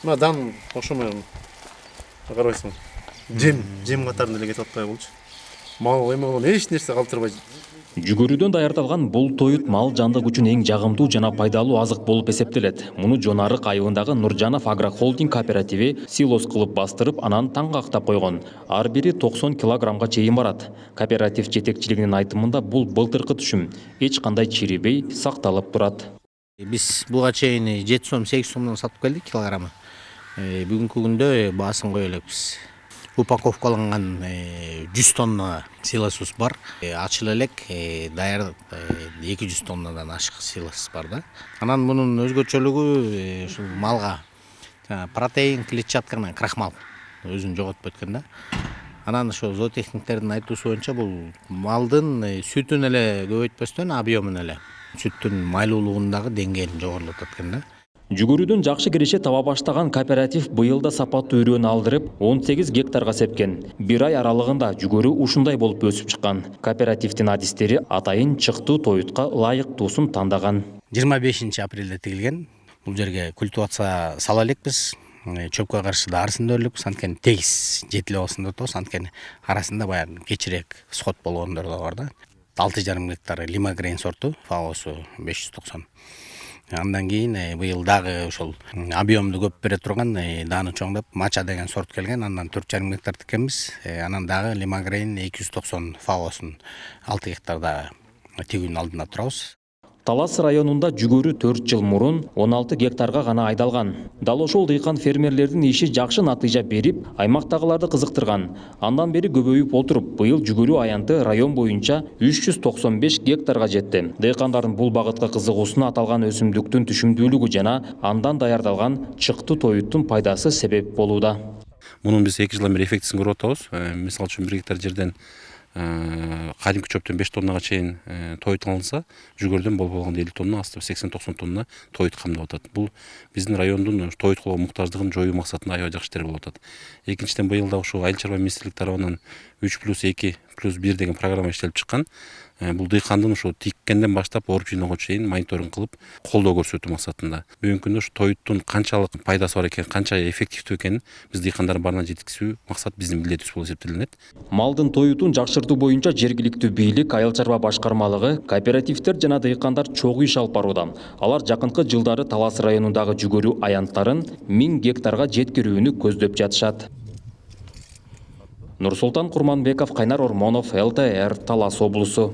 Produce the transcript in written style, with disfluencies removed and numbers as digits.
Мына дан ошомен карабайсың. Жем катарында эле кетип атпайбы болчу. Мал эме болгон эч нерсе калтырбай. Жүгөрүдөн даярдалган бул тоют мал жандык үчүн эң жагымдуу жана пайдалуу азык болуп эсептелет. Муну Жонарык айылындагы Нуржанов агрохолдинг кооперативи силос кылып бастырып, анан таңгактап койгон. Ар бири 90 килограммга чейин барат. Кооператив жетекчилигинин айтымында бул былтыркы түшүм эч кандай чирибей сакталып турат. Биз буга чейин 7 сом 8 сомдон сатып келдик килограммы. Бүгүнкү күндө баасын кое элекпиз. Упаковкаланган 100 тонна силосубуз бар. Ачыла элек даяр 200 тоннадан ашык силос бар да. Анан мунун өзгөчөлүгү ушул малга протеин, клетчатка менен крахмал өзүн жоготпойт экен да. Анан ошо зоотехниктердин айтуусу боюнча бул малдын сүтүн эле көбөйтпөстөн объемун эле сүттүн майлуулугундагы деңгээлин жогорулатат экен да. Жүгөрүдөн жакшы киреше таба баштаган кооператив быйыл да сапаттуу үрөөн алдырып 18 гектарга сепкен. Бир ай аралыгында жүгөрү ушундай болуп өсүп чыккан. Кооперативдин адистери атайын чыктуу тоютка ылайыктуусун тандаган. 25 апрелде тигилген. Бул жерге культивация сала элекпиз. Чөпкө каршы дарысын да өрлүк, анткени тегиз жетиле болсун деп атабыз, анткени арасында баягы кечирээк сход болгондор да бар да. 6,5 гектар лимагрейн сорту, фаосу 590. Андан кийин быйыл дагы ошол объемду көп бере турган дааны чоңдоп мача деген сорт келген, андан 4,5 гектар тиккенбиз. Анан дагы лимагрейн 290 фаосын 6 гектарда тигүүнүн алдында турабыз. Талас районунда жүгөрү 4 жыл мурун 16 гектарга гана айдалган. Дал ошол дыйкан фермерлердин иши жакшы натыйжа берип, аймактагыларды кызыктырган. Андан бери көбөйүп отуруп, быйыл жүгөрү аянты район боюнча 395 гектарга жетти. Дыйкандардын бул багытка кызыгуусуна аталган өсүмдүктүн түшүмдүүлүгү жана андан даярдалган чыктуу тоюттун пайдасы себеп болууда. Мунун биз 2 жылдан бери эффектисин көрүп атабыз. Мисалы үчүн 1 гектар жерден кадимки чөптөн 5 тоннага чейин тоют алынса, жүгөрүдөн болбогондо 50 тонна, асты 80-90 тонна тоют камдап атат. Бул биздин райондун тоют кылуу муктаждыгын жоюу максатында аябай жакшы ишти болуп атат. Экинчиден быйыл да ушул Айыл чарба министрлиги тарабынан 3+2+1 деген программа иштелип чыккан. Бул дыйкандын ушу тиккенден баштап оруп жыйноого чейин мониторинг кылып, колдоо көрсөтүү максатында. Бүгүнкү күндө ушу тоюттун канчалык пайдасы бар экен, канча эффективдүү экенин биз дыйкандардын баарына жеткизүү максат биздин милдетибиз болуп эсептелинет. Малдын тоютун жакшыртуу боюнча жергиликтүү бийлик, айыл чарба башкармалыгы, кооперативдер жана дыйкандар чогуу иш алып барууда. Алар жакынкы жылдары Талас районундагы жүгөрү аянттарын 1000 гектарга жеткирүүнү көздөп жатышат. Нурсултан Курманбеков, Кайнар Ормонов, ЛТР, Талас облусу.